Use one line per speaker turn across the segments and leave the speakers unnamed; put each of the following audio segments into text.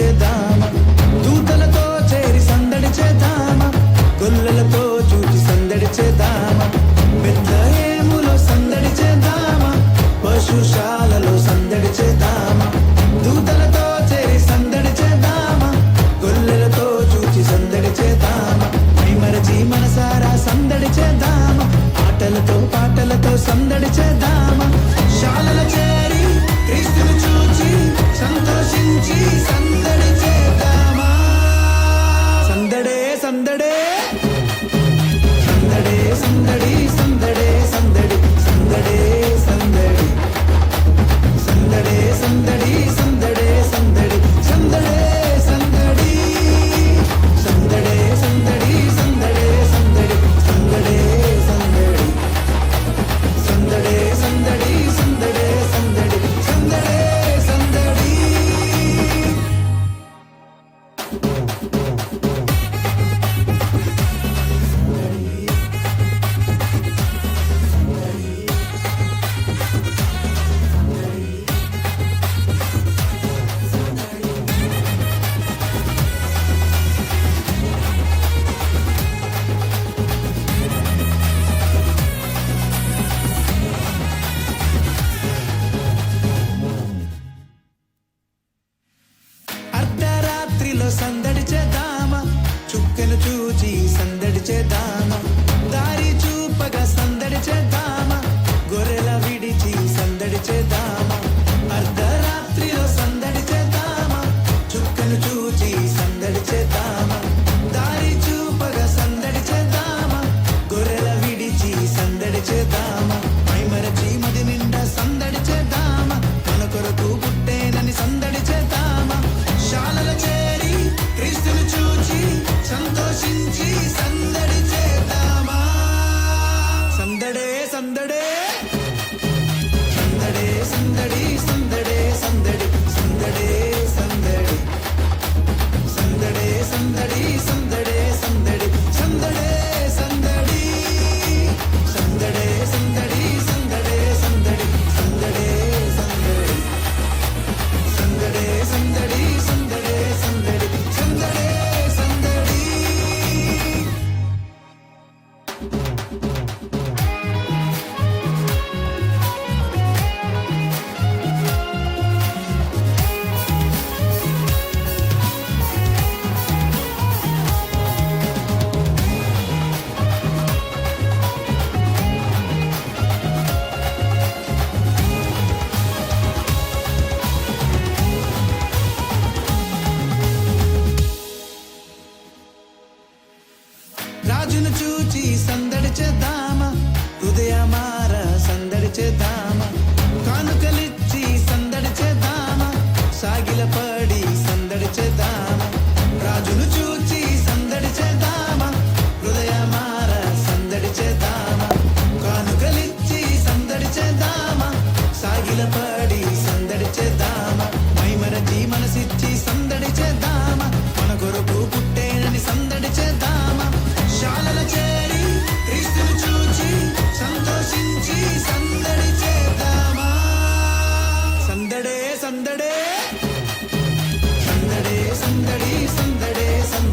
చేద్దామా, దూతలతో చేరి సందడి చేద్దామా, గొల్లలతో చూచి సందడి చేద్దామా, బెత్లెహేములో సందడి చేద్దామా, పశుశాలలో సందడి చేద్దామా, దూతలతో చేరి సందడి చేద్దామా, గొల్లలతో చూచి సందడి చేద్దామా, మైమరచి మనసారా సందడి చేద్దామా, ఆటలతో పాటలతో సందడి చేద్దామా, శాలల చేరి క్రీస్తును చూచి సంతోషించి సందడి చేద్దామా. సందడే సందడే సందడే సందడి సందడే సందడి సందడే సందడి సందడే సందడి సందడే సందడి సందడే సందడి సందడే సందడి సందడే సందడి సందడే సందడి సందడే సందడి సందడే సందడి సందడే సందడి. అర్ధరాత్రిలో సందడి చేద్దామా, చుక్కను చూచి సందడి చేద్దామా, దారి చూపగా సందడి చేద్దామా, గొర్రెల విడిచి సందడి చేద్దామా, అర్ధరాత్రిలో సందడి చేద్దామా, చుక్కను చూచి సందడి చేద్దామా, దారి చూపగా సందడి చేద్దామా, గొర్రెల విడిచి సందడి చేద్దామా, మైమరచి మది నిండా సందడి చేద్దామా, మన కొరకు పుట్టేనని సందడి చేద్దామా, శాలల చేరి క్రీస్తును చూచి సంతోషించి సందడి చేద్దామా. సందడే సందడే సందడే సందడి సందడే సందడి సందడే సందడి సందడే సందడి సందడే సందడి సందడే సందడి సందడే సందడి సందడే సందడి సందడే సందడి సందడే సందడి సందడే సందడి సందడే సందడి. రాజును చూచి సందడి చేద్దామా, హృదయమార సందడి చేద్దామా, కానుకలిచ్చి సందడి చేద్దామా, సాగిల పడి సందడి చేద్దామా, రాజును చూచి సందడి చేద్దామా, హృదయమార సందడి చేద్దామా, కానుకలిచ్చి సందడి చేద్దామా, సాగిల పడి సందడి చేద్దామా, మైమరచి మనసిచ్చి సందడి చేద్దామా, మన కొరకు పుట్టేనని సందడి చేద్దామా, శాలల చేరి క్రీస్తును చూచి సంతోషించి సందడి చేద్దామా. సందడే సందడే సందడే సందడి సందడే సందడి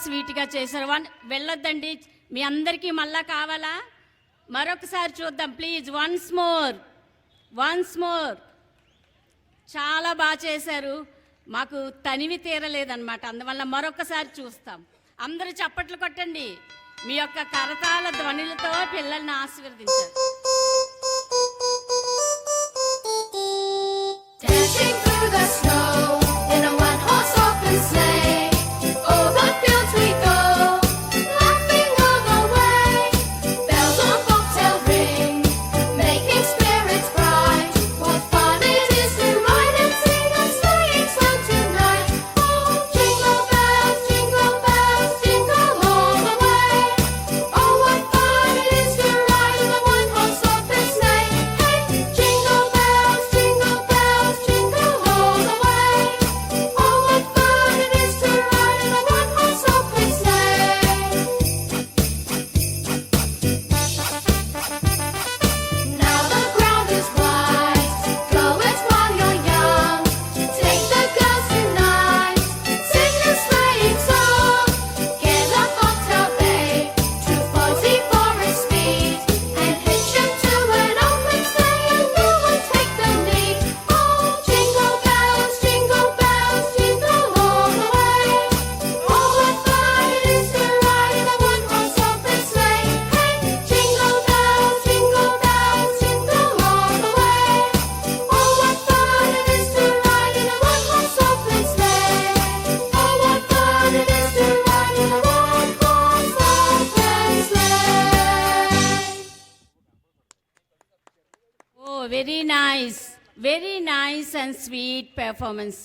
స్వీట్గా చేశారు. వెళ్ళొద్దండి, మీ అందరికీ మళ్ళా కావాలా? మరొకసారి చూద్దాం ప్లీజ్. Once more. చాలా బాగా చేశారు, మాకు తనివి తీరలేదన్నమాట. అందువల్ల మరొకసారి చూస్తాం. అందరూ చప్పట్లు కొట్టండి, మీ యొక్క కరతాళ ధ్వనులతో పిల్లల్ని ఆశీర్వదించారు.
Dashing through the snow in a one-horse open sleigh, over fields we go, laughing all the way. Bells on bobtail ring, making spirits bright. What fun it is to ride and sing a sleighing song tonight! Oh, jingle bells, jingle all the way. Oh, what fun it is to ride in a one-horse open sleigh! Hey, jingle bells, jingle all the way. Oh, what fun it is to ride in a one-horse open sleigh! Now the ground is wide, go it while you're young. Take the girls tonight, sing a sleighing song. Get a bobtail babe, 240 for his speed, and hitch him to an open sleigh, and you will take the lead. Oh, jingle bells, jingle all the way. Oh, what fun it is to ride in a one-horse open sleigh! Hey, jingle bells, jingle all the way. Oh, what fun it is to ride in a one-horse open sleigh! Oh, what fun it is to ride in a one-horse open sleigh!
Oh, very nice and sweet performance.